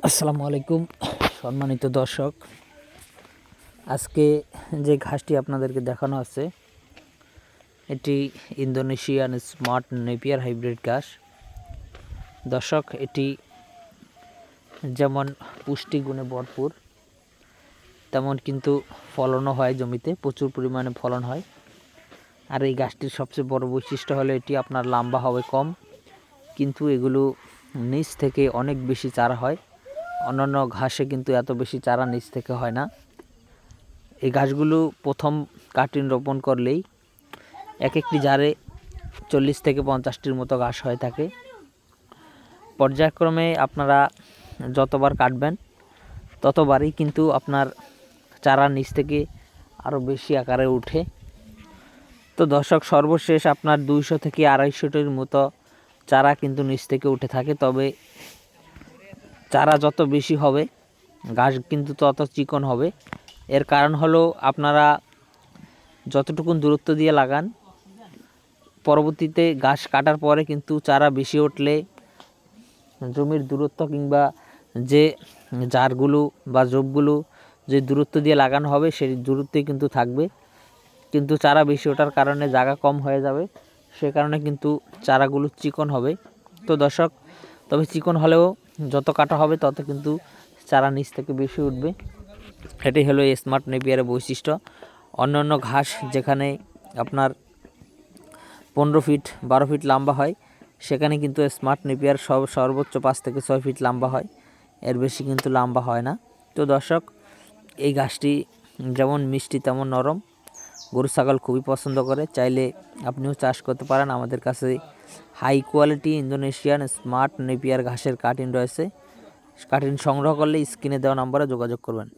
আসসালামু আলাইকুম সম্মানিত দর্শক, আজকে যে ঘাসটি আপনাদেরকে দেখানো আছে এটি ইন্দোনেশিয়ান স্মার্ট নেপিয়ার হাইব্রিড ঘাস। দর্শক, এটি যেমন পুষ্টিগুণে ভরপুর তেমন কিন্তু ফলনও হয়, জমিতে প্রচুর পরিমাণে ফলন হয়। আর এই ঘাসটির সবচেয়ে বড় বৈশিষ্ট্য হলো এটি আপনার লম্বা হবে কম, কিন্তু এগুলো নিচ থেকে অনেক বেশি চারা হয়। অন্যান্য ঘাসে কিন্তু এত বেশি চারা নিচ থেকে হয় না। এই ঘাসগুলো প্রথম কাটিং রোপণ করলেই এক একটি জারে 40 থেকে 50টির মতো ঘাস হয়ে থাকে। পর্যায়ক্রমে আপনারা যতবার কাটবেন ততবারই কিন্তু আপনার চারা নিচ থেকে আরও বেশি আকারে উঠে। তো দর্শক, সর্বশেষ আপনার 200 থেকে 250টির মতো চারা কিন্তু নিচ থেকে উঠে থাকে। তবে চারা যত বেশি হবে ঘাস কিন্তু তত চিকন হবে। এর কারণ হলো আপনারা যতটুকুন দূরত্ব দিয়ে লাগান, পরবর্তীতে ঘাস কাটার পরে কিন্তু চারা বেশি উঠলে জমির দূরত্ব কিংবা যে জারগুলো বা জবগুলো যে দূরত্ব দিয়ে লাগানো হবে সেই দূরত্বই কিন্তু থাকবে, কিন্তু চারা বেশি ওঠার কারণে জায়গা কম হয়ে যাবে। সে কারণে কিন্তু চারাগুলো চিকন হবে। তো দর্শক, তবে চিকন হলেও যত কাটা হবে তত কিন্তু চারা নিচ থেকে বেশি উঠবে। এটাই হলো স্মার্ট নেপিয়ারের বৈশিষ্ট্য। অন্যান্য ঘাস যেখানে আপনার 15 ফিট 12 ফিট লম্বা হয়, সেখানে কিন্তু স্মার্ট নেপিয়ার সর্বোচ্চ 5 থেকে 6 ফিট লম্বা হয়, এর বেশি কিন্তু লম্বা হয় না। তো দর্শক, এই ঘাসটি যেমন মিষ্টি তেমন নরম, গরু ছাগল খুবই পছন্দ করে। চাইলে আপনিও চাষ করতে পারেন। আমাদের কাছে high quality Indonesian smart Napier ঘাসের কাটিং রয়েছে। কাটিং সংগ্রহ করলে স্ক্রিনে দেওয়া নম্বরে যোগাযোগ করবেন।